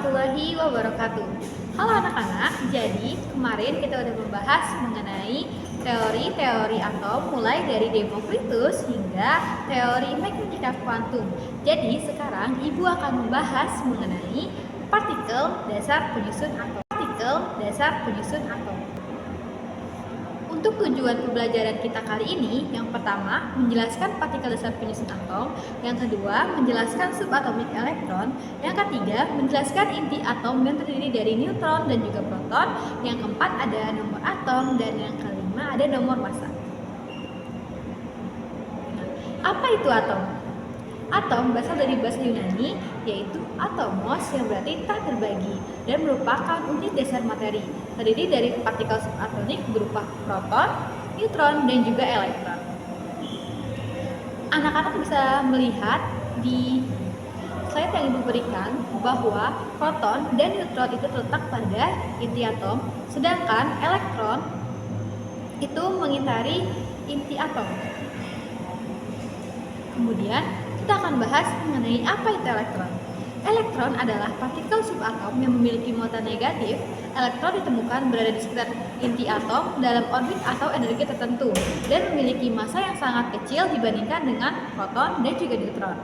warahmatullahi wabarakatuh. Halo anak-anak, jadi kemarin kita udah membahas mengenai teori-teori atom mulai dari Demokritus hingga teori mekanika kuantum. Jadi sekarang Ibu akan membahas mengenai partikel dasar penyusun atom. Untuk tujuan pembelajaran kita kali ini, yang pertama menjelaskan partikel dasar penyusun atom, yang kedua menjelaskan subatomik elektron, yang ketiga menjelaskan inti atom yang terdiri dari neutron dan juga proton, yang keempat ada nomor atom, dan yang kelima ada nomor massa. Apa itu atom? Atom berasal dari bahasa Yunani, yaitu atomos yang berarti tak terbagi dan merupakan unit dasar materi, terdiri dari partikel subatonik berupa proton, neutron, dan juga elektron. Anak-anak bisa melihat di slide yang Ibu berikan bahwa proton dan neutron itu terletak pada inti atom, sedangkan elektron itu mengitari inti atom. Kemudian kita akan bahas mengenai apa itu elektron. Elektron adalah partikel subatom yang memiliki muatan negatif. Elektron ditemukan berada di sekitar inti atom dalam orbit atau energi tertentu dan memiliki massa yang sangat kecil dibandingkan dengan proton dan juga neutron.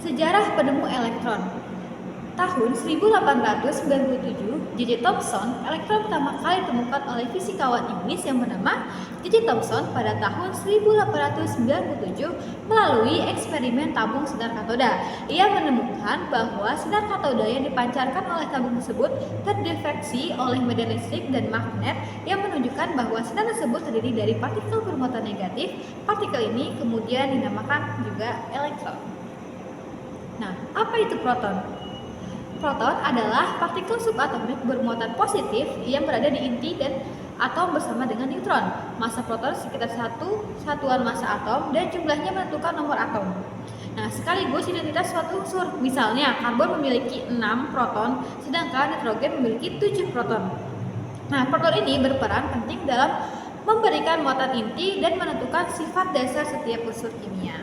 Sejarah penemu elektron. Tahun 1897, J.J. Thomson, elektron pertama kali ditemukan oleh fisikawan Inggris yang bernama J.J. Thomson pada tahun 1897 melalui eksperimen tabung sinar katoda. Ia menemukan bahwa sinar katoda yang dipancarkan oleh tabung tersebut terdefleksi oleh medan listrik dan magnet yang menunjukkan bahwa sinar tersebut terdiri dari partikel bermuatan negatif. Partikel ini kemudian dinamakan juga elektron. Nah, apa itu proton? Proton adalah partikel subatomik bermuatan positif yang berada di inti dan atom bersama dengan neutron. Massa proton sekitar 1 satuan massa atom dan jumlahnya menentukan nomor atom. Nah, sekaligus identitas suatu unsur. Misalnya, karbon memiliki 6 proton, sedangkan nitrogen memiliki 7 proton. Nah, proton ini berperan penting dalam memberikan muatan inti dan menentukan sifat dasar setiap unsur kimia.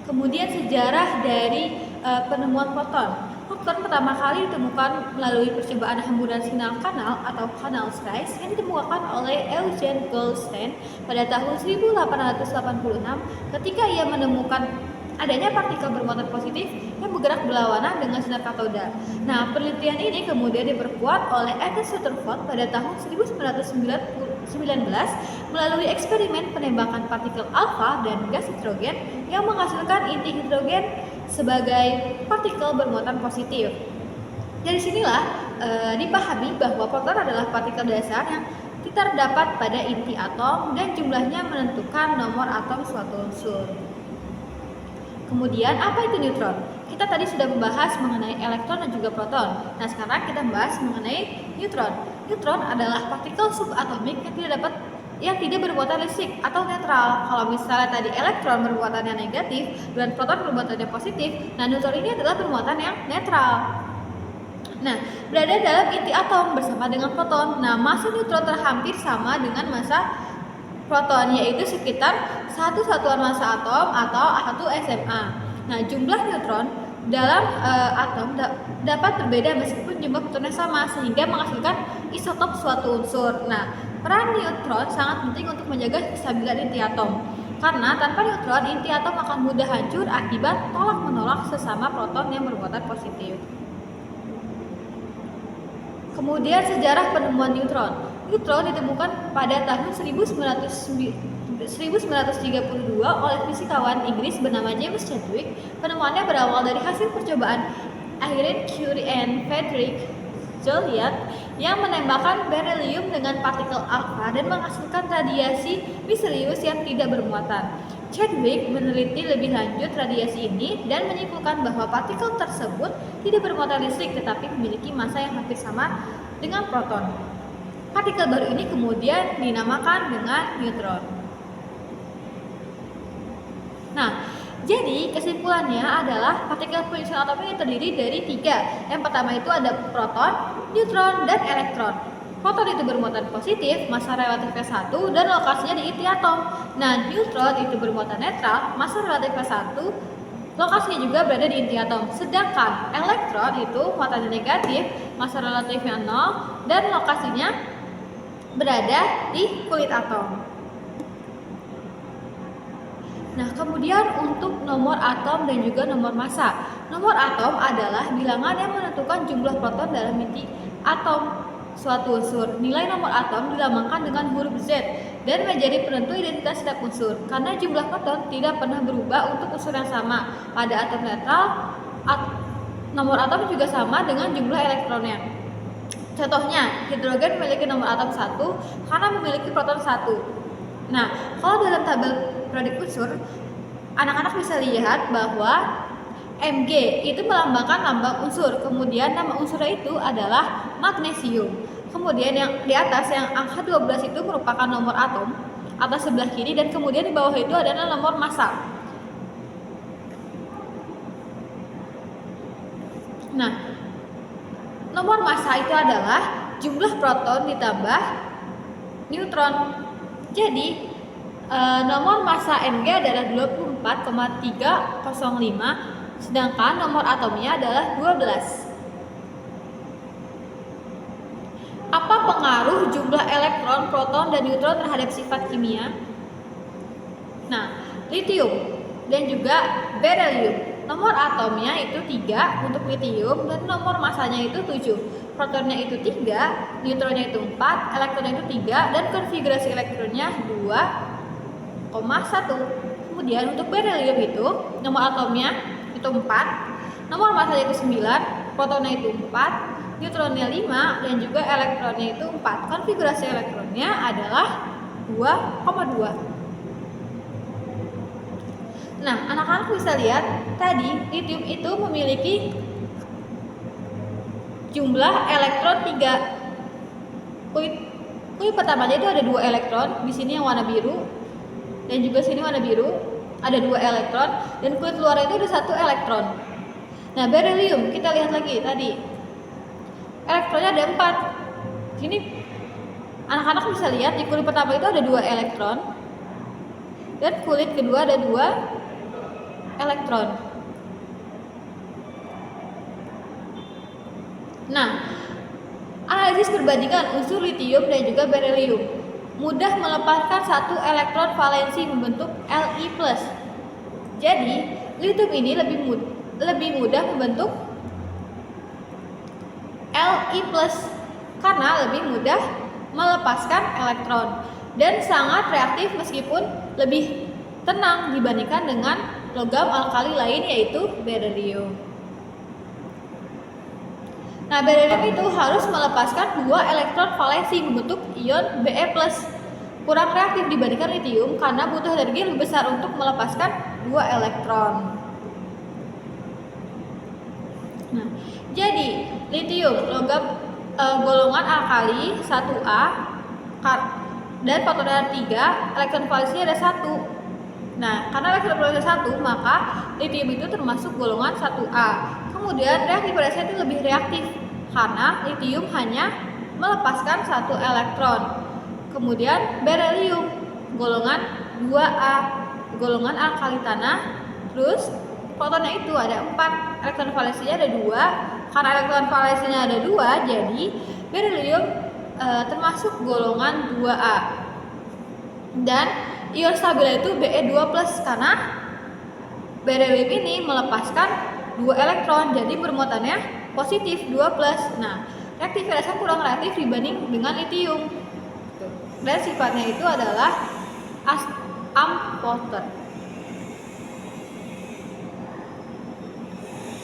Kemudian sejarah dari penemuan proton. Proton pertama kali ditemukan melalui percobaan hamburan sinyal kanal atau canal skies yang ditemukan oleh Eugen Goldstein pada tahun 1886 ketika ia menemukan adanya partikel bermuatan positif yang bergerak berlawanan dengan sinar katoda. Nah, penelitian ini kemudian diperkuat oleh Ernest Rutherford pada tahun 1919 melalui eksperimen penembakan partikel alfa dan gas hidrogen yang menghasilkan inti hidrogen sebagai partikel bermuatan positif. Dari sinilah dipahami bahwa proton adalah partikel dasar yang terdapat pada inti atom dan jumlahnya menentukan nomor atom suatu unsur. Kemudian apa itu neutron? Kita tadi sudah membahas mengenai elektron dan juga proton. Nah, sekarang kita membahas mengenai neutron. Neutron adalah partikel subatomik yang tidak bermuatan listrik atau netral. Kalau misalnya tadi elektron bermuatannya negatif dan proton bermuatannya positif, nah neutron ini adalah bermuatan yang netral. Nah, berada dalam inti atom bersama dengan proton. Nah, massa neutron hampir sama dengan massa proton, yaitu sekitar 1 satuan massa atom atau 1 SMA. Nah, jumlah neutron dalam atom dapat berbeda meskipun jumlah protonnya sama, sehingga menghasilkan isotop suatu unsur. Nah, peran neutron sangat penting untuk menjaga kestabilan inti atom. Karena tanpa neutron, inti atom akan mudah hancur akibat tolak-menolak sesama proton yang bermuatan positif. Kemudian sejarah penemuan neutron. Neutron ditemukan pada tahun 1932 oleh fisikawan Inggris bernama James Chadwick. Penemuannya berawal dari hasil percobaan Irene Curie and Frederick Joliot yang menembakkan beryllium dengan partikel alfa dan menghasilkan radiasi misterius yang tidak bermuatan. Chadwick meneliti lebih lanjut radiasi ini dan menyimpulkan bahwa partikel tersebut tidak bermuatan listrik tetapi memiliki massa yang hampir sama dengan proton. Partikel baru ini kemudian dinamakan dengan neutron. Nah, jadi kesimpulannya adalah partikel penyusun atom ini terdiri dari 3. Yang pertama itu ada proton, neutron, dan elektron. Proton itu bermuatan positif, massa relatifnya 1 dan lokasinya di inti atom. Nah, neutron itu bermuatan netral, massa relatifnya 1 Lokasinya juga berada di inti atom. Sedangkan elektron itu muatannya negatif, massa relatifnya 0, dan lokasinya berada di kulit atom. Nah, kemudian untuk nomor atom dan juga nomor massa. Nomor atom adalah bilangan yang menentukan jumlah proton dalam inti atom suatu unsur. Nilai nomor atom dilambangkan dengan huruf Z dan menjadi penentu identitas setiap unsur. Karena jumlah proton tidak pernah berubah untuk unsur yang sama. Pada atom netral, nomor atom juga sama dengan jumlah elektronnya. Contohnya, hidrogen memiliki nomor atom 1 karena memiliki proton 1. Nah, kalau dalam tabel periodik unsur, anak-anak bisa lihat bahwa Mg itu melambangkan lambang unsur. Kemudian nama unsurnya itu adalah magnesium. Kemudian yang di atas yang angka 12 itu merupakan nomor atom atas sebelah kiri, dan kemudian di bawah itu adalah nomor massa. Nah, nomor massa itu adalah jumlah proton ditambah neutron. Jadi nomor massa Mg adalah 24,305, sedangkan nomor atomnya adalah 12. Apa pengaruh jumlah elektron, proton, dan neutron terhadap sifat kimia? Nah, litium dan juga beryllium. Nomor atomnya itu 3 untuk litium dan nomor massanya itu 7. Protonnya itu 3, neutronnya itu 4, elektronnya itu 3, dan konfigurasi elektronnya 2,1. Kemudian untuk beryllium itu nomor atomnya itu 4, nomor massanya itu 9, protonnya itu 4, neutronnya 5, dan juga elektronnya itu 4. Konfigurasi elektronnya adalah 2,2. Nah, anak-anak bisa lihat tadi litium itu memiliki jumlah elektron 3. Kulit pertamanya itu ada 2 elektron, di sini yang warna biru, dan juga sini warna biru, ada 2 elektron, dan kulit luar itu ada 1 elektron. Nah, beryllium kita lihat lagi tadi. Elektronnya ada 4. Sini anak-anak bisa lihat di kulit pertama itu ada 2 elektron, dan kulit kedua ada 2 elektron. Nah, analisis perbandingan unsur litium dan juga beryllium mudah melepaskan 1 elektron valensi membentuk Li+. Jadi, litium ini lebih mudah membentuk Li+ karena lebih mudah melepaskan elektron dan sangat reaktif meskipun lebih tenang dibandingkan dengan logam alkali lain yaitu beryllium. Nah, beryllium itu harus melepaskan 2 elektron valensi membentuk ion Be+, kurang reaktif dibandingkan litium karena butuh energi lebih besar untuk melepaskan 2 elektron. Nah, jadi litium logam golongan alkali 1A dan protonnya 3, elektron valensinya ada 1. Nah, karena elektron valensinya 1, maka litium itu termasuk golongan 1A. Kemudian reaktivitasinya itu lebih reaktif karena litium hanya melepaskan 1 elektron. Kemudian beryllium golongan 2A, golongan alkali tanah. Terus protonnya itu ada 4, elektron valensinya ada 2. Karena elektron valensinya ada 2, jadi beryllium termasuk golongan 2A. Dan ion stabil itu Be2+ karena beryllium ini melepaskan 2 elektron, jadi bermuatannya positif 2+. Nah, reaktivitasnya kurang reaktif dibanding dengan litium. Dan sifatnya itu adalah amphoter.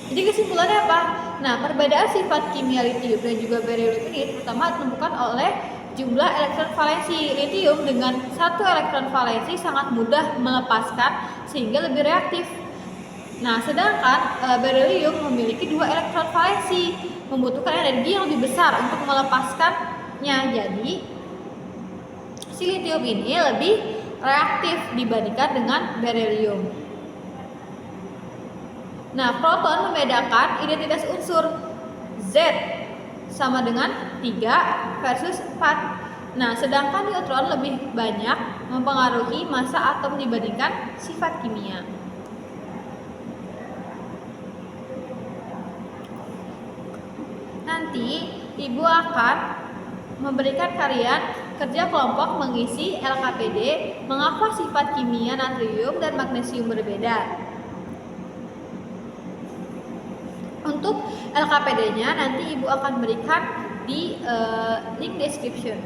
Jadi kesimpulannya apa? Nah, perbedaan sifat kimia litium dan juga beryllium ini terutama ditentukan oleh jumlah elektron valensi. Litium dengan 1 elektron valensi sangat mudah melepaskan sehingga lebih reaktif. Nah, sedangkan beryllium memiliki 2 elektron valensi, membutuhkan energi yang lebih besar untuk melepaskannya. Jadi, si litium ini lebih reaktif dibandingkan dengan beryllium. Nah, proton membedakan identitas unsur. Z sama dengan 3 versus 4. Nah, sedangkan neutron lebih banyak mempengaruhi massa atom dibandingkan sifat kimia. Nanti Ibu akan memberikan karya kerja kelompok mengisi LKPD, mengapa sifat kimia natrium dan magnesium berbeda. Untuk LKPD-nya nanti Ibu akan berikan di link description.